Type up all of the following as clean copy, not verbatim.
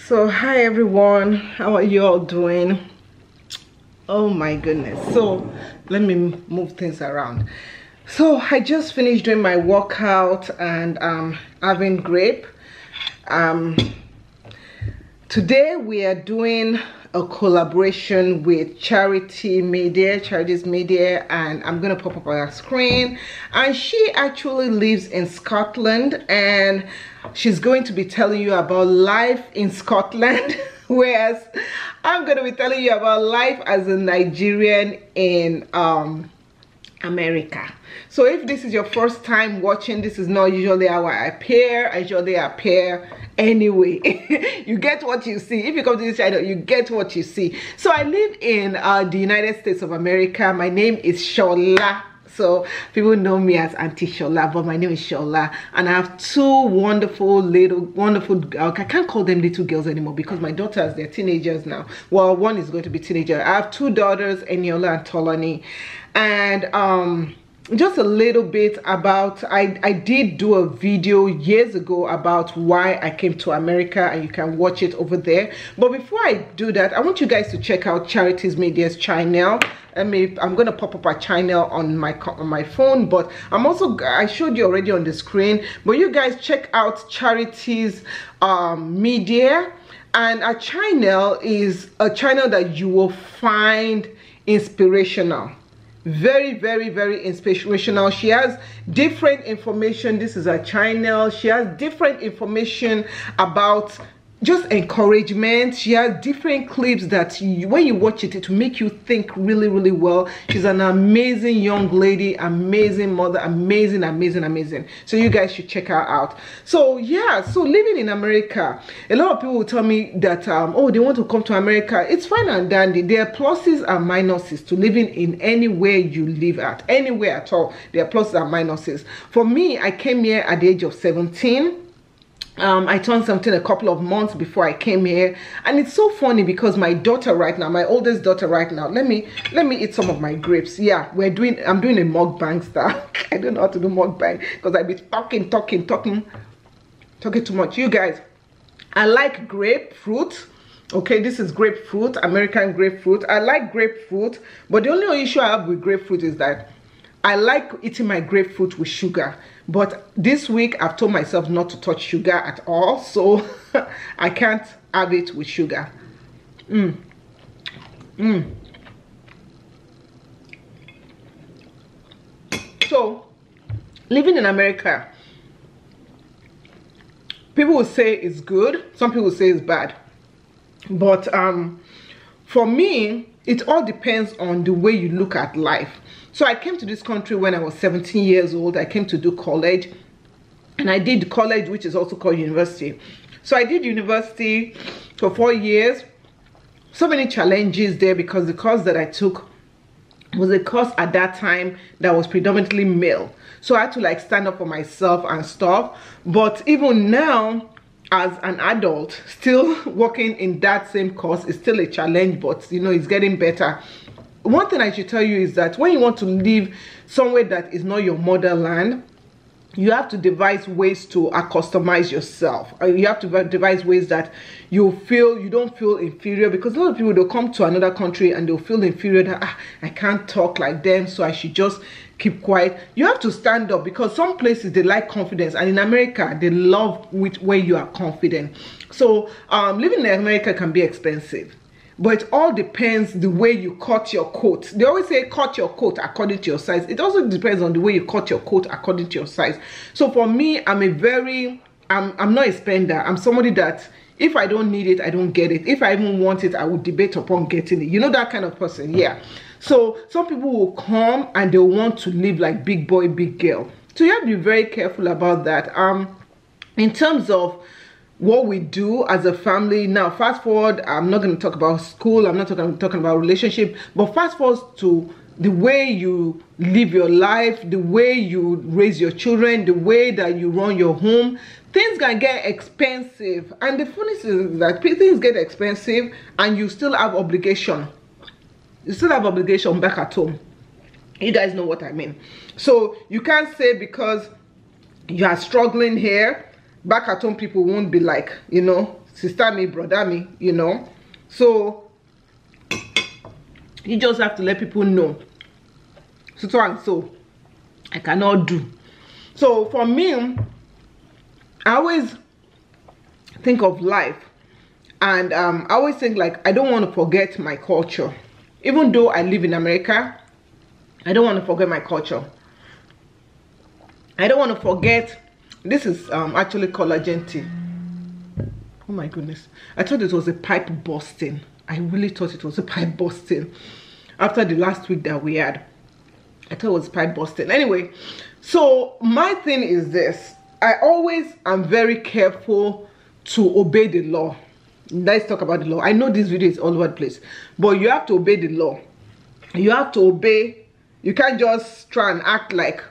So hi everyone, how are you all doing? Oh my goodness. So let me move things around. So I just finished doing my workout and having grape. Today we are doing a collaboration with Charities Media, and I'm gonna pop up on our screen. And she actually lives in Scotland, and she's going to be telling you about life in Scotland, whereas I'm gonna be telling you about life as a Nigerian in America. So if this is your first time watching, this is not usually how I appear. I usually appear anyway. You get what you see. If you come to this channel, you get what you see. So I live in the United States of America. My name is Shola. So people know me as Auntie Shola, but my name is Shola, and I have two wonderful I can't call them little girls anymore because my daughters, they're teenagers now. Well, one is going to be teenager. I have two daughters, Eniola and Tolani. And just a little bit about, I did do a video years ago about why I came to America, and you can watch it over there. But before I do that, I want you guys to check out Charities Media's channel. I'm gonna pop up a channel on my phone, but I showed you already on the screen. But you guys check out Charities Media, and our channel is a channel that you will find inspirational. Very inspirational. She has different information. This is her channel. She has different information about just encouragement. She has different clips that when you watch it, it will make you think really well. She's an amazing young lady, amazing mother, amazing. So you guys should check her out. So yeah, so living in America, a lot of people will tell me that oh, they want to come to America. It's fine and dandy. There are pluses and minuses to living in anywhere you live anywhere at all. There are pluses and minuses. For me, I came here at the age of 17. I turned 17 a couple of months before I came here, and it's so funny because my daughter right now, my oldest daughter right now, let me eat some of my grapes. Yeah, I'm doing a MUKBANG style. I don't know how to do MUKBANG because I be talking too much. You guys, I like grapefruit. Okay, this is grapefruit, American grapefruit. I like grapefruit, but the only issue I have with grapefruit is that I like eating my grapefruit with sugar. But this week I've told myself not to touch sugar at all, so I can't have it with sugar. So living in America, people will say it's good, some people say it's bad, but for me, it all depends on the way you look at life. So I came to this country when I was 17 years old. I came to do college, and I did college, which is also called university. So I did university for 4 years. So many challenges there because the course that I took was a course at that time that was predominantly male. So I had to like stand up for myself and stuff. But even now, as an adult, still working in that same course is still a challenge, but you know, it's getting better. One thing I should tell you is that when you want to live somewhere that is not your motherland, you have to devise ways to customize yourself. You have to devise ways that you don't feel inferior, because a lot of people, they'll come to another country and they'll feel inferior that I can't talk like them, so I should just keep quiet. You have to stand up, because some places they like confidence, and in America they love when you are confident. So living in America can be expensive, but it all depends the way you cut your coat. They always say cut your coat according to your size. It also depends on the way you cut your coat according to your size. So for me, I'm not a spender. I'm somebody that if I don't need it, I don't get it. If I even want it, I would debate upon getting it. You know, that kind of person. Yeah. So some people will come and they want to live like big boy, big girl. So you have to be very careful about that. In terms of what we do as a family, now fast forward, I'm not going to talk about school, I'm not talking about relationship, but fast forward to the way you live your life, the way you raise your children, the way that you run your home. Things can get expensive, and the funny thing is that things get expensive and you still have obligation. You still have obligation back at home. You guys know what I mean. So you can't say because you are struggling here, back at home people won't be like, you know, sister me, brother me, you know. So you just have to let people know so and so I cannot do. So for me, I always think of life, and I always think like I don't want to forget my culture. Even though I live in America, I don't want to forget my culture. I don't want to forget. This is actually collagen tea. Oh my goodness, I thought it was a pipe busting. I really thought it was a pipe busting after the last week that we had. I thought it was pipe busting. Anyway, so my thing is this: I always am very careful to obey the law. Let's talk about the law. I know this video is all over the place, but you have to obey the law. You have to obey. You can't just try and act like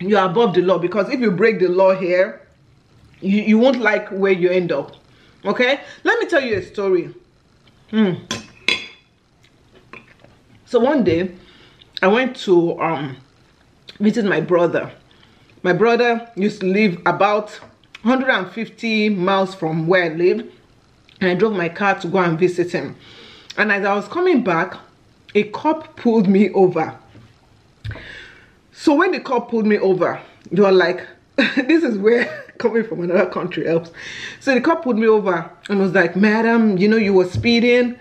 you're above the law, because if you break the law here, you won't like where you end up. Okay, let me tell you a story. So one day I went to visit my brother. My brother used to live about 150 miles from where I live, and I drove my car to go and visit him. And as I was coming back, a cop pulled me over. So when the cop pulled me over, they were like, this is where coming from another country helps. So the cop pulled me over and was like, madam, you know, you were speeding.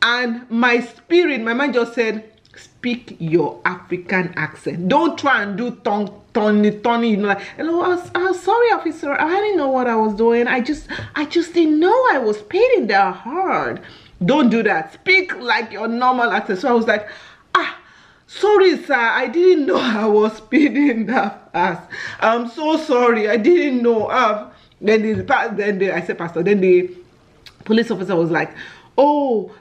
And my spirit, my mind just said, speak your African accent. Don't try and do Tony, you know, like, hello, I was sorry, officer. I didn't know what I was doing. I just didn't know I was speeding that hard. Don't do that. Speak like your normal accent. So I was like, sorry, sir, I didn't know I was speeding that fast. I'm so sorry, I didn't know. Then I said, pastor. Then the police officer was like, oh,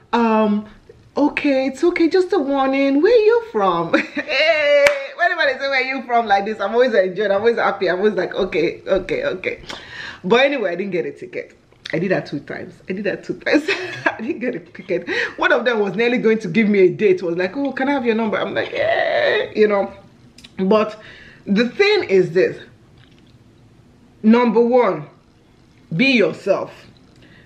okay, it's okay, just a warning. Where are you from? Hey, whenever they say where are you from like this, I'm always enjoying, I'm always happy, I'm always like, okay. But anyway, I didn't get a ticket. I did that 2 times. I didn't get a ticket. One of them was nearly going to give me a date. It was like, oh, can I have your number? I'm like, yeah, you know. But the thing is this: number one, be yourself.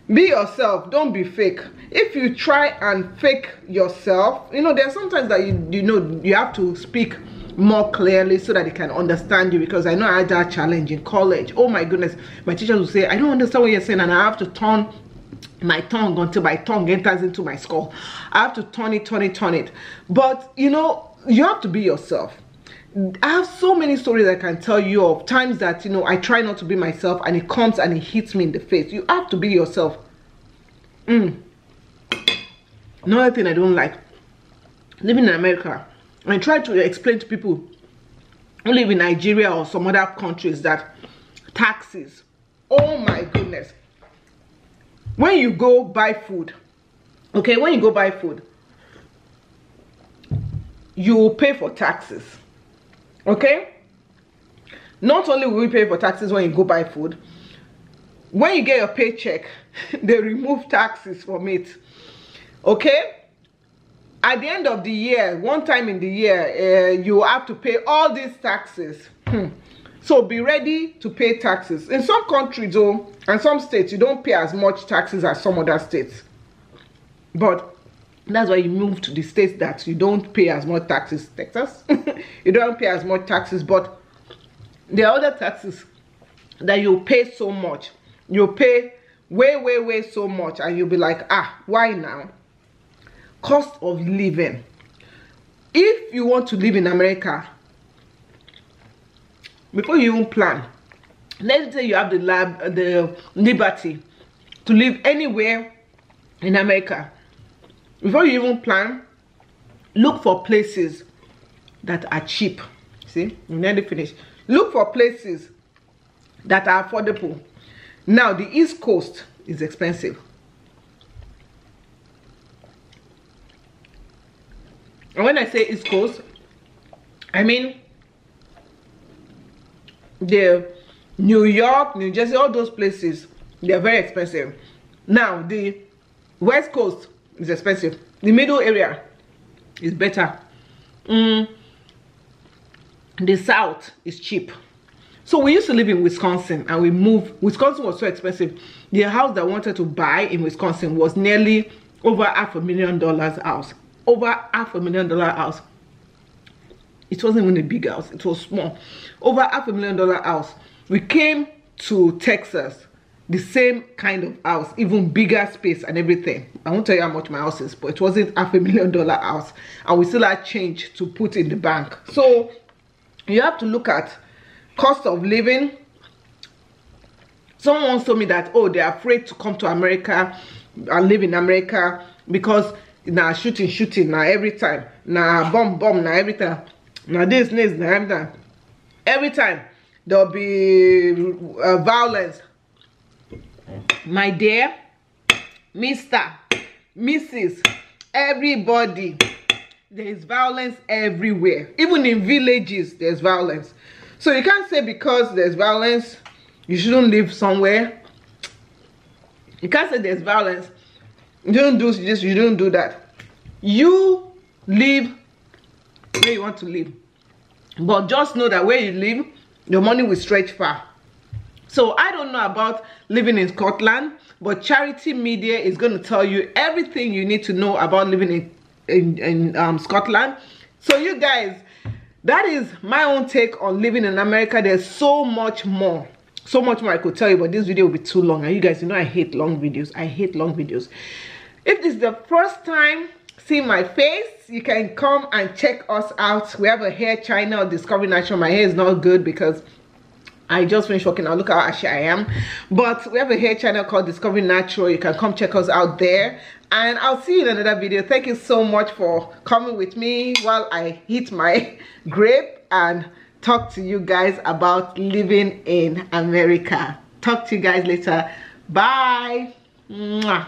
Be yourself. Don't be fake. If you try and fake yourself, you know, there are sometimes that you have to speak more clearly so that they can understand you, because I know I had that challenge in college. Oh my goodness, my teachers will say, I don't understand what you're saying, and I have to turn my tongue until my tongue enters into my skull. I have to turn it. But you know, you have to be yourself. I have so many stories I can tell you of times that, you know, I try not to be myself and it comes and it hits me in the face. You have to be yourself. Another thing I don't like, living in America, I try to explain to people who live in Nigeria or some other countries that taxes, oh my goodness, when you go buy food, okay, when you go buy food, you pay for taxes, okay? Not only will you pay for taxes when you go buy food, when you get your paycheck, they remove taxes from it, okay? At the end of the year, one time in the year, you have to pay all these taxes. So be ready to pay taxes. In some countries, though, and some states, you don't pay as much taxes as some other states. But that's why you move to the states that you don't pay as much taxes. Texas, you don't pay as much taxes, but there are other taxes that you pay so much. You pay way so much, and you'll be like, why now? Cost of living. If you want to live in America, before you even plan, let's say you have the liberty to live anywhere in America. Before you even plan, look for places that are cheap. See, you nearly finished. Look for places that are affordable. Now, the East Coast is expensive. And when I say East Coast, I mean the New York, New Jersey, all those places, they are very expensive. Now, the West Coast is expensive. The middle area is better. The South is cheap. So we used to live in Wisconsin, and we moved. Wisconsin was so expensive. The house that I wanted to buy in Wisconsin was nearly over $500,000 house. Over $500,000 house. It wasn't even a big house, it was small. Over $500,000 house. We came to Texas, the same kind of house, even bigger space and everything. I won't tell you how much my house is, but it wasn't $500,000 house, and we still had change to put in the bank. So you have to look at cost of living. Someone once told me that, oh, they're afraid to come to America and live in America because now shooting now every time, now bomb now every time, now this now every time. Every time there'll be violence. My dear, Mr., Mrs., everybody, there is violence everywhere. Even in villages, there's violence. So you can't say because there's violence, you shouldn't live somewhere. You can't say there's violence, you don't do this, you don't do that. You live where you want to live. But just know that where you live, your money will stretch far. So I don't know about living in Scotland, but Charity Media is going to tell you everything you need to know about living in Scotland. So you guys, that is my own take on living in America. There's so much more I could tell you, but this video will be too long. And you guys, you know I hate long videos. I hate long videos. If this is the first time seeing my face, you can come and check us out. We have a hair channel, Discovering Natural. My hair is not good because I just finished working out. Look how ashy I am. But we have a hair channel called Discovering Natural. You can come check us out there. And I'll see you in another video. Thank you so much for coming with me while I eat my grape and talk to you guys about living in America. Talk to you guys later. Bye. Mwah.